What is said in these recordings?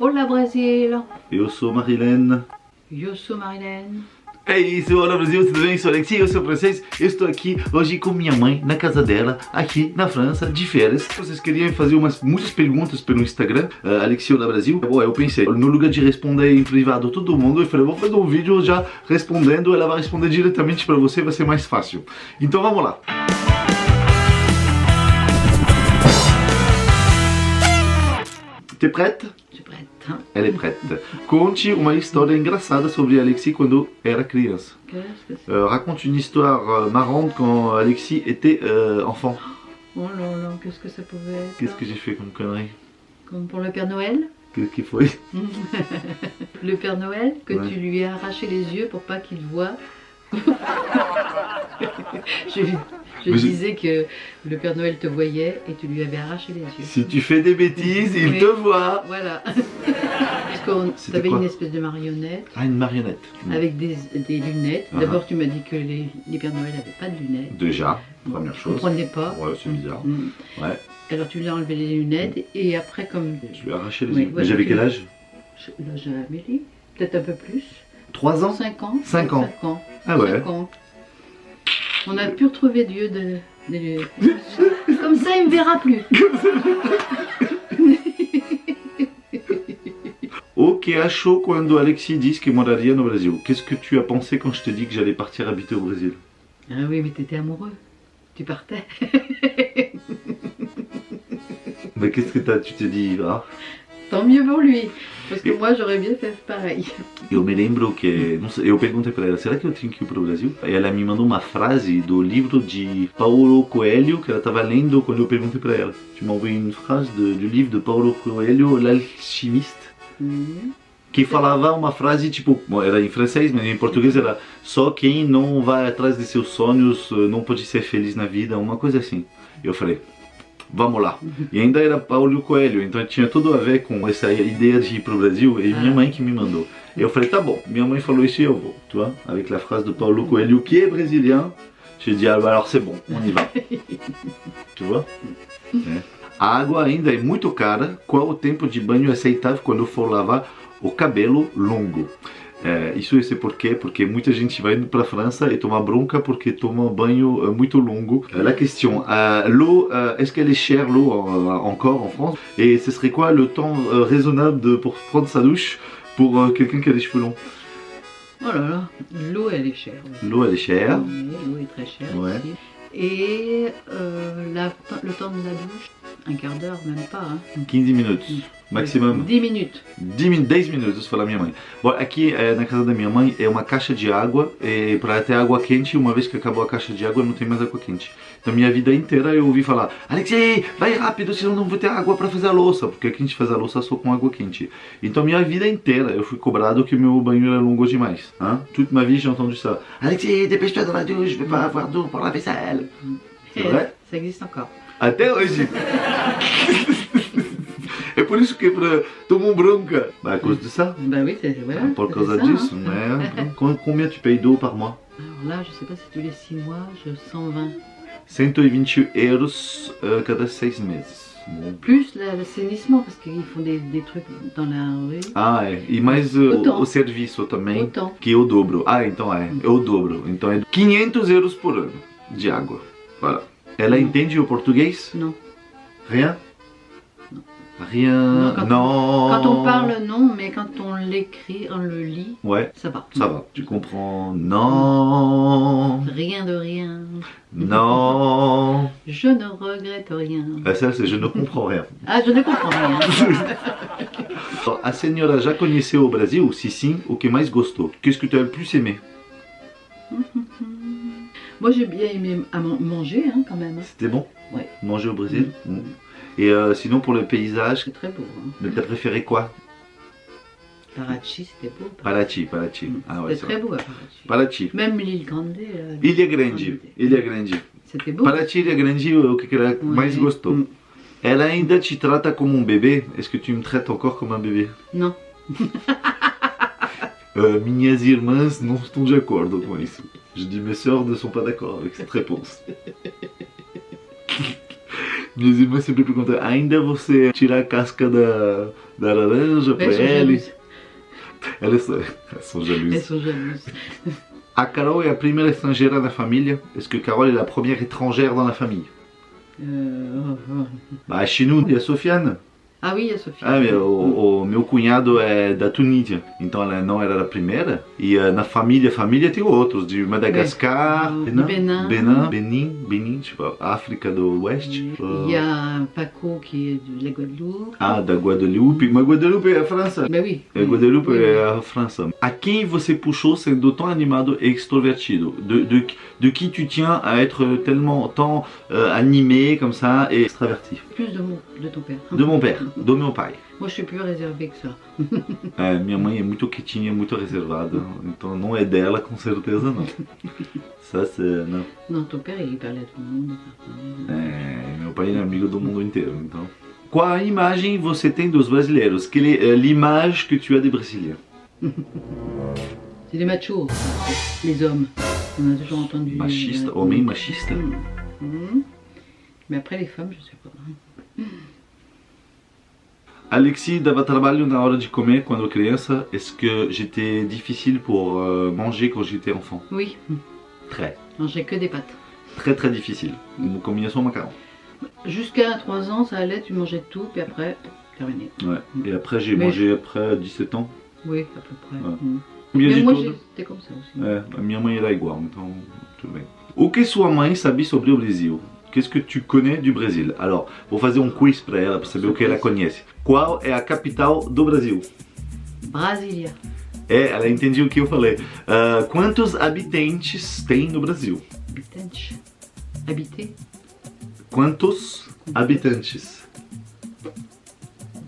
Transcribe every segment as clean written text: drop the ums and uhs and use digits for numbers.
Olá, Brasil! Eu sou Marilene. Eu sou Marilene. É isso, olá Brasil, tudo bem? Eu sou Alexis, eu sou francês. Eu estou aqui hoje com minha mãe, na casa dela, aqui na França, de férias. Vocês queriam fazer muitas perguntas pelo Instagram, Alexis Olá Brasil. Bom, eu pensei, no lugar de responder em privado todo mundo, eu falei, vou fazer um vídeo já respondendo, ela vai responder diretamente para você, vai ser mais fácil. Então vamos lá. T'es prête? Je suis prête. Hein? Elle est prête. Conte uma história engraçada sobre Alexis quando era criança. Qu'est-ce que c'est? Raconte une histoire marrante quand Alexis était enfant. Oh là là, qu'est-ce que ça pouvait être? Qu'est-ce que j'ai fait comme connerie? Comme pour le Père Noël? Qu'est-ce qu'il faut? Le Père Noël, que Ouais. tu lui as arraché les yeux pour pas qu'il voie. Je disais que le Père Noël te voyait et tu lui avais arraché les yeux. Si tu fais des bêtises, il Oui. te voit. Voilà. Parce qu'on C'était avait quoi? une espèce de marionnette Ah, une marionnette. avec des lunettes. Ah. D'abord, tu m'as dit que les Pères Noël n'avaient pas de lunettes. Déjà, première Je chose. comprenais pas. Ouais, c'est bizarre. Mm. Ouais, Alors tu lui as enlevé les lunettes et après comme... je lui ai arraché les Oui, yeux. Mais voilà, j'avais tu- quel âge? Là j'ai Amélie, peut-être un peu plus. 3 ans? 5 ans. 5 ans. 5 ans. Ah ouais. 5 ans. On a pu retrouver Dieu Comme ça il me verra plus. O que achou quando Alexis disse que moraria no Brasil? Qu'est-ce que tu as pensé quand je te dis que j'allais partir habiter au Brésil? Ah oui mais t'étais amoureux. Tu partais. Mais qu'est-ce que tu t'es dit? Ah? Tant mieux pour lui. Parce que moi j'aurais bien fait pareil. Eu me lembro que, não sei, eu perguntei para ela, será que eu tenho que ir para o Brasil? Aí ela me mandou uma frase do livro de Paulo Coelho que ela estava lendo quando eu perguntei para ela. Tu m'as envoyé une phrase du livre de Paulo Coelho, L'Alchimiste, que falava uma frase tipo, bom, era em francês, mas em português era só quem não vai atrás de seus sonhos não pode ser feliz na vida, uma coisa assim. Eu falei, vamos lá. E ainda era Paulo Coelho, então tinha tudo a ver com essa ideia de ir pro Brasil, e minha mãe que me mandou. Eu falei, tá bom, minha mãe falou isso e eu vou, tu vois, avec la phrase de Paulo Coelho, qui est brésilien. J'ai dit, ah, alors c'est bon, on y va. Tu vois? É. A água ainda é muito cara, qual o tempo de banho aceitável quando for lavar o cabelo longo? Isso eu sei por quê, porque muita gente vai indo para a França e toma bronca porque toma um banho muito longo. La question, l'eau, est-ce qu'elle est chère l'eau encore en France? Et ce serait quoi le temps raisonnable pour prendre sa douche pour quelqu'un qui a des cheveux longs? Oh là là, l'eau elle est chère. Oui. L'eau elle est chère. Oui, l'eau est très chère Ouais. ici. Et le temps de la douche, un quart d'heure, même pas. Hein. 15 minutes, maximum. 10 minutes. 10 minutos, isso fala minha mãe. Bom, aqui na casa da minha mãe é uma caixa de água, e para ter água quente, uma vez que acabou a caixa de água, não tem mais água quente. Então minha vida inteira eu ouvi falar, Alexei, vai rápido, senão não vou ter água para fazer a louça, porque aqui a gente faz a louça só com água quente. Então minha vida inteira eu fui cobrado que o meu banho era longo demais. Hein? Toute ma vie j'ai entendu ça. Alexei, dépêche-toi dans la douche, je vais pas avoir d'eau pour la vaisselle. C'est vrai? Ça existe encore. Até hoje. É por isso que tomam bronca. Bah, à cause de ça. Bah oui, c'est voilà, Por c'est causa ça, disso, hein. né? Combien tu payes d'eau par mois? Alors là, je sais pas si tous les 6 mois, je 120. 120 euros cada 6 meses. Bom. Plus l'assainissement, parce qu'ils font des trucs dans la rue. Ah, é. E mais o serviço também, Autant. que é o dobro. Ah, então é o dobro. Então é 500 euros por ano de água. Voilà. Ela entende o português? Non. Rien? Non. Rien? Non. Quand on parle, non, mais quand on l'écrit, on le lit, Ouais, ça va. ça va. Tu comprends? Non. Rien de rien. Non. Je ne regrette rien. Ah, ça, c'est je ne comprends rien. Ah, je ne comprends rien. A senhora já conheceu o Brasil? Se sim, o que mais gostou? Qu'est-ce que tu as le plus aimé? Moi, j'ai bien aimé manger, hein, quand même. C'était bon? Ouais. Manger au Brésil? Et sinon pour le paysage, C'est très beau. Hein. t'as préféré quoi? Parachi, c'était beau. Paraty. Ah ouais, C'était très beau à Parachi. Paraty. Même l'île Grande. Ilha Grande. C'était beau. Paraty, Ilha Grande, o que ela mais gostou? Ela ainda te trata como um bebê? Est-ce que tu me traites encore comme un bébé? Non. Minhas irmãs não estão de acordo com isso. Je dis mes sœurs ne sont pas d'accord avec cette réponse. Minhas irmãs sempre perguntam, ainda você tira a casca da laranja pra Elles sont ele? jalouses. Elas são jalouses. Elles sont jalouses. A Carol é a primeira estrangeira na família? Est-ce que Carol est la première étrangère dans la famille? Bah, chez nous, il y a Sofiane. Ah oui, il y a Sophie. Ah, o meu cunhado é da Tunísia, então ela não era a primeira. E na família tem outros, de Madagascar, Benin, tipo, África do Oeste. Il y a Paco qui est de la Guadeloupe. Ah, da Guadeloupe. Mas Guadeloupe é a França. Ben oui. Guadeloupe Oui. é a França. A quem você puxou sendo tão animado e extrovertido? De qui tu tiens à être tellement tant animé comme ça et extraverti? Plus de ton père. De mon père, do meu pai. Moi, je suis plus réservée que ça. Minha mãe é muito quietinha, muito reservada, então não é dela com certeza não. Ça, c'est... não. Non, ton père, il parlait à tout le monde. Meu pai é amigo do mundo inteiro, então. Qual a imagem você tem dos brasileiros? Quelle est l'image que tu as des Brésiliens? C'est des machos, les hommes. On a toujours entendu. Machista, homem machista? Mais après, les femmes, je sais pas. Alexis dava trabalho na hora de comer quando criança. Est-ce que j'étais difficile pour manger quand j'étais enfant? Oui, Très. je mangeais que des pâtes. Très très difficile. Comia só macarrão. Jusqu'à 3 ans, ça allait, tu mangeais tout, puis après, terminé. Ouais. Et après j'ai Mais mangé après 17 ans. Oui, à peu près. Ouais. Mm. Comia Mais de moi, tudo. j'étais comme ça aussi. A minha mãe era igual, então tudo bem. O que sua mãe sabia sobre o Brasil? Qu'est-ce que tu connais du Brésil? Alors, vou fazer um quiz para ela, para saber o que ela conhece. Qual é a capital do Brasil? Brasilia. Ela entendeu o que eu falei. Quantos habitantes tem no Brasil? Habitante. Habité. Quantos habitantes?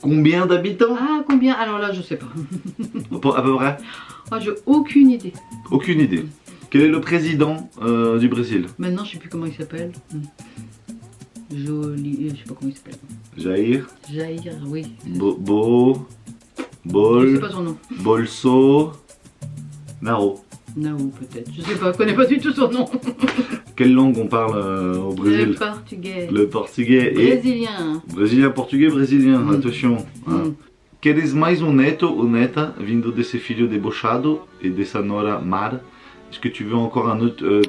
Combien d'habitants? Ah, combien? Alors là, je sais pas. À peu près? Oh, j'ai aucune idée. Aucune idée. Quel est le président du Brésil? Maintenant, je sais plus comment il s'appelle. Joli. Je sais pas comment il s'appelle. Jair? Jair, oui. Bol. Je sais pas son nom. Bolso. Naro. Nao, peut-être. Je sais pas, je connais pas du tout son nom. Quelle langue on parle au Brésil? Le portugais. Le portugais et... Brésilien. Brésilien, português, brésilien, attention. Hum. Queres mais um neto ou neta vindo desse filho debochado e dessa nora Mar? Est-ce que tu veux encore un autre un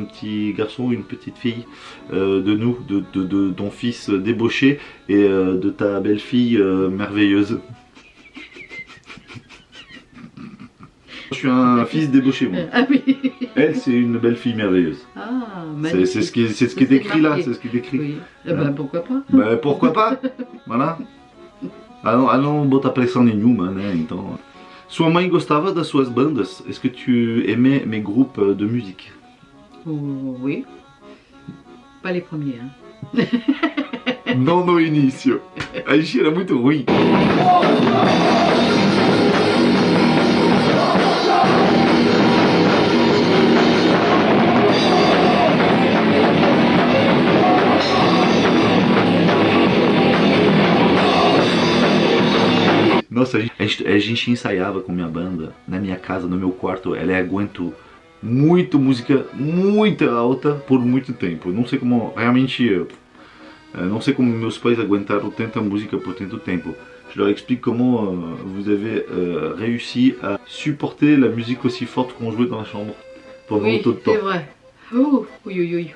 petit garçon ou une petite fille de nous, de ton fils débauché et de ta belle-fille merveilleuse? Je suis un fils débauché, moi. Ah oui. Elle, c'est une belle-fille merveilleuse. Ah, C'est magnifique. ce qui est décrit là, c'est ce qui est décrit. Oui. Eh ben, pourquoi pas? Bah, pourquoi pas? Voilà. Não botar pressão nenhuma, né? Então. Sua mãe gostava das suas bandas? Est-ce que tu aimais mes groupes de musique? Oh, oui. Pas les premiers, hein. Não no início. A gente era muito ruim. Nossa, a gente ensaiava com minha banda na minha casa, no meu quarto. Ela aguentou muito música muito alta por muito tempo. Não sei como, realmente, não sei como meus pais aguentaram tanta música por tanto tempo. Je leur explique comment vous avez réussi à supporter la musique aussi forte qu'on jouait dans la chambre pendant Oui, autant de temps. c'est vrai. Oh, oui, oui, oui.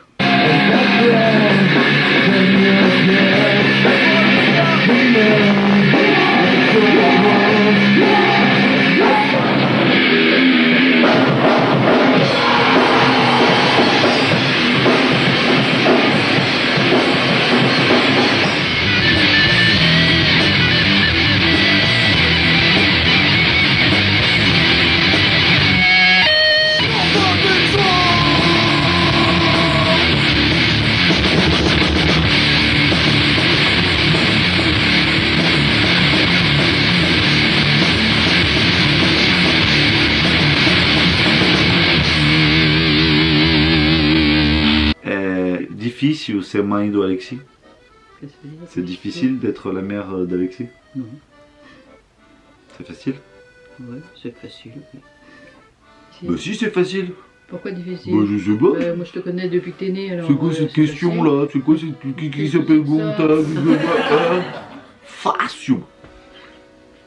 Difficile ser mãe do Alexis? Qu'est-ce que ça veut dire? C'est difficile d'être la mère d'Alexis? Non. C'est facile? Ouais, c'est facile. Oui. Bah si, c'est facile. Pourquoi difficile? Bah, je sais pas. Moi je te connais depuis que t'es né alors. C'est quoi cette question là? C'est quoi cette... Qui se pergunta? Fácil.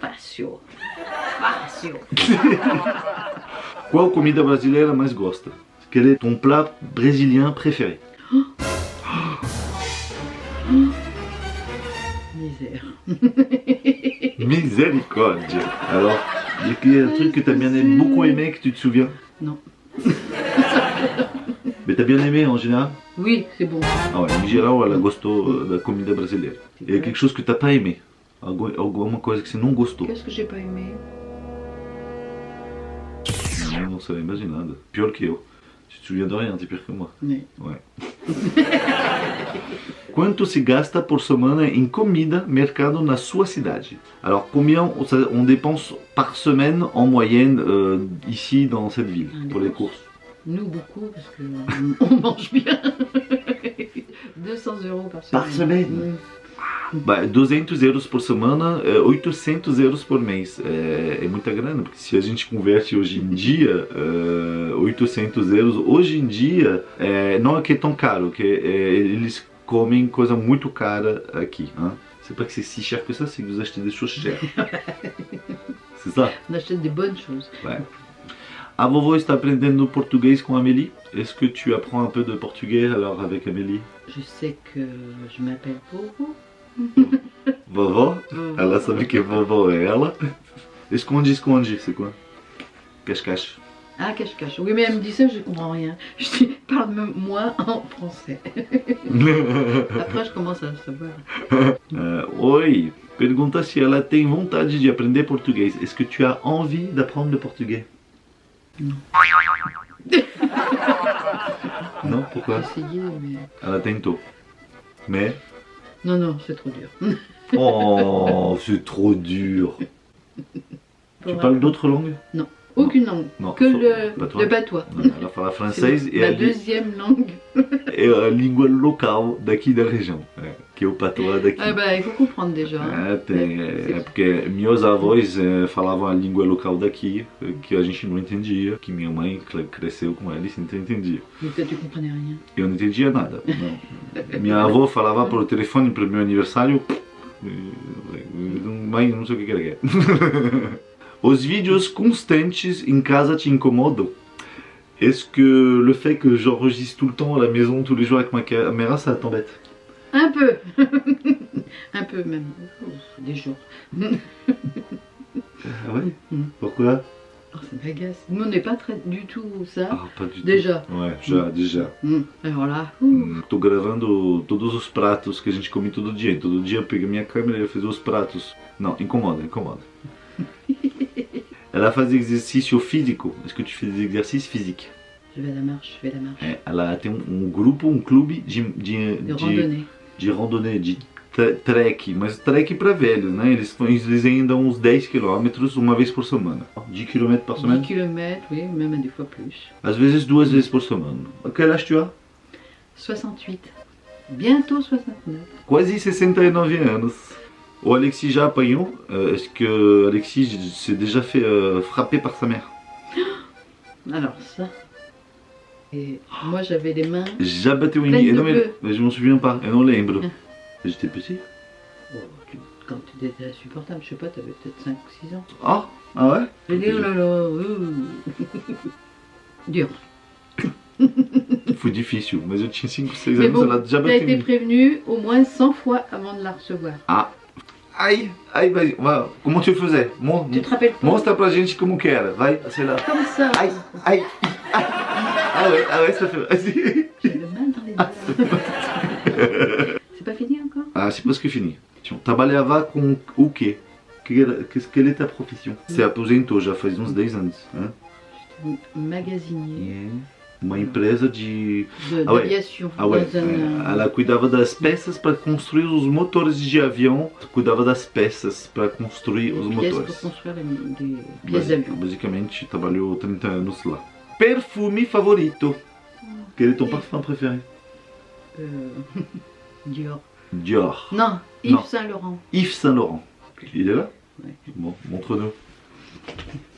Fácil. Fácil. Qual comida brasileira mais gosta? Quel est ton plat brésilien préféré? Misère. Miséricorde. Alors, il y a un truc que t'as bien aimé, beaucoup aimé, que tu te souviens? Non. Mais t'as bien aimé en général? Oui, c'est bon. Ah ouais, em geral ela gostou da comida brasileira. Il y a quelque chose que t'as pas aimé? Alguma coisa que você não gostou? Qu'est-ce que j'ai pas aimé? Não se lembra de nada. Pior que eu. Tu te souviens de rien, t'es pire que moi. Oui. Ouais. Quanto se gasta por semana em comida, mercado na sua cidade? Alors, combien on dépense par semaine en moyenne ici dans cette ville pour les courses? Nous beaucoup parce que on mange bien. 200 € par semaine. Par semaine? Bah, 200 € por semana, 800 € por mês. É muita grana, porque se a gente converte hoje em dia, 800 € hoje em dia não é que é tão caro, que eles comem coisa muito cara aqui. Hein? C'est pas que c'est si cher que ça, c'est que vous achetez des choses chères. C'est ça? On achète des bonnes choses. Ouais. A vovó está aprendendo português com a Amélie. Est-ce que tu apprends un peu de portugais alors avec Amélie? Je sais que je m'appelle Bobo. Vovó? Ela sabe que vovó é ela. Esconde, esconde, c'est quoi? Cache-cache. Ah, cache-cache. Oui, mais elle me dit ça, je comprends rien. Je dis, parle-moi en français. Après, je commence à le savoir. Oi, pergunta se ela tem vontade de aprender português. Est-ce que tu as envie d'apprendre le portugais? Non. Non, pourquoi? J'ai essayé, mais... Ela tentou. Mais? Non, non, c'est trop dur. Oh, c'est trop dur. Tu parles d'autres langues? Non, aucune langue. Non, que patois. le patois. Ela fala française C'est et la a deuxième langue. a língua local daqui da região, que é o patois daqui. Ah bah, il faut comprendre déjà. É porque meus avós falavam a língua local daqui, que a gente não entendia, que minha mãe cresceu com eles e não entendia. Mais toi, tu comprenais rien. Eu não entendia nada. Não. Minha avó falava por telefone para o meu aniversário, mãe, não sei o que era. Os vídeos constantes em casa te incomodam? Est-ce que le fait que j'enregistre tout le temps à la maison, tous les jours avec ma caméra, ça t'embête? Un peu. Un peu même. Des jours. Ah ouais? Pourquoi? Oh, ça m'agace. Nous, on n'est pas très du tout ça. Ah, pas du tout. Déjà. Ouais, déjà. Alors là. Tô gravando todos os pratos que a gente come todo dia. Todo dia eu pego minha câmera e eu faço os pratos. Não, incomoda, incomoda. Ela faz exercício físico. Est-ce que tu fais des exercices physiques? Je vais à la marche, je vais à la marche. Ela tem grupo, clube de randonnée. De randonnée, de trek, mas trek para velhos, né? Eles andam uns 10 km uma vez por semana. 10 km par semaine? 10 km, oui, même des fois plus. Às vezes 2 vezes por semana. Quel âge tu as? 68. Bientôt 69. Quase 69 anos. O Alexis já apanhou? Est-ce que Alexis s'est déjà fait frapper par sa mère? Alors ça. Et moi j'avais les mains. Já bateu em Pleine mim? de Mais je m'en souviens pas, eu não lembro. J'étais petit? Oh, quand tu étais insupportable, je sais pas, t'avais peut-être 5 ou 6 ans. Ah ouais? J'ai dit oh là là. Dur. Foi difícil, mas eu tinha 5, 6 Mais anos, bon, ela já t'as bateu em été mim. prévenu au moins 100 fois avant de la recevoir. Ah! Ai, vai, como tu faisais? Tu te rappelles pas? Mostra pra gente como que era, vai, sei lá. Comme ça. Ai. Ah ouais, ça fait assim. J'ai le mal dans les doigts. C'est pas fini encore? Ah, c'est presque fini. Trabalhava com o quê? Quelle est ta profissão? Você aposentou já faz uns 10 anos, né? Magasinier. Uma empresa d'aviation. Ah ouais. Ela cuidava das peças para construir os motores de avião. Cuidava das peças para construir os motores. Pour construire des pièces d'avion. Basicamente, trabalhou 30 anos lá. Perfume favorito? Quel est ton parfum préféré? Dior. Dior. Non, Yves Saint Laurent. Yves Saint Laurent. Il est là? Ouais. Bom, montre-nous.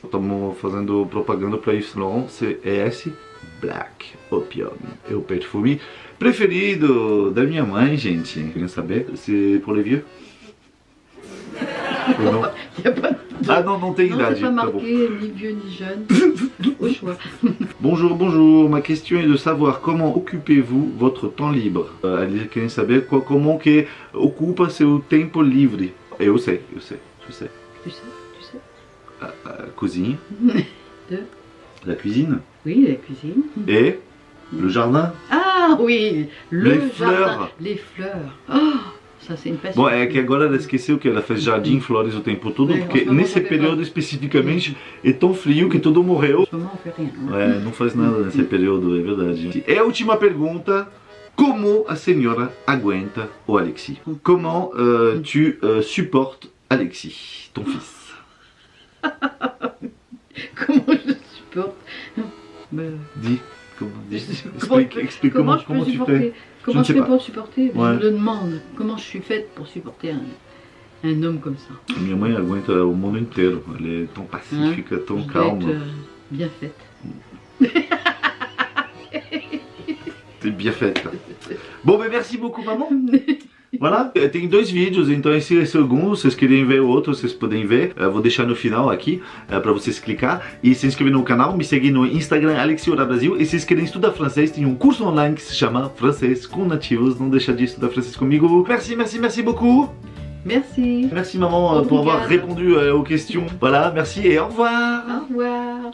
Estamos fazendo propaganda para Yves Saint Laurent. É esse? Black Opium. É o perfume preferido da minha mãe, gente. Querem saber? C'est pour les vieux? Ou não? Y a pas de... Ah non, non tem Non, idade. c'est pas Tá marqué bom. ni vieux ni jeune. Au choix. Bonjour, bonjour. Ma question est de savoir comment occupez-vous votre temps libre. Eles querem saber como que ocupa seu tempo livre. Eu sei. Tu sais. Cozinha. Deux. La cuisine. Oui, la cuisine. Et le jardin. Ah oui, le Les jardin. fleurs. Les fleurs. Oh, ça c'est une passion. Bom, é que agora ela esqueceu que ela fez jardim, flores o tempo todo, É, porque nós nesse vamos período ver. especificamente é tão frio que tudo morreu. En ce moment on fait rien. Hein. É, não faz nada nesse período, é verdade. E a última pergunta: como a senhora aguenta o Alexis? Comment tu supportes Alexis, ton fils? Comment je supporte Dis, comment, explique comment je comment peux tu supporter fais. Comment ne je sais fais pas. pour le supporter Ouais. Je me le demande. Comment je suis faite pour supporter un homme comme ça? Minha mãe aguenta o mundo inteiro. Ela é tão pacífica, tão Je dois calma. être bien faite. C'est bien fait. Bom, bem, merci beaucoup, maman. Voilà, tem dois vídeos, então esse é o segundo. Se vocês querem ver o outro, vocês podem ver. Eu vou deixar no final aqui para vocês clicar e se inscrever no canal, me seguir no Instagram Alexis Oura Brasil. E se vocês querem estudar francês, tem um curso online que se chama Francês com Nativos. Não deixa de estudar francês comigo. Merci beaucoup. Merci. Merci maman pour avoir Obrigada. répondu aux questions. Voilà, merci et au revoir. Au revoir.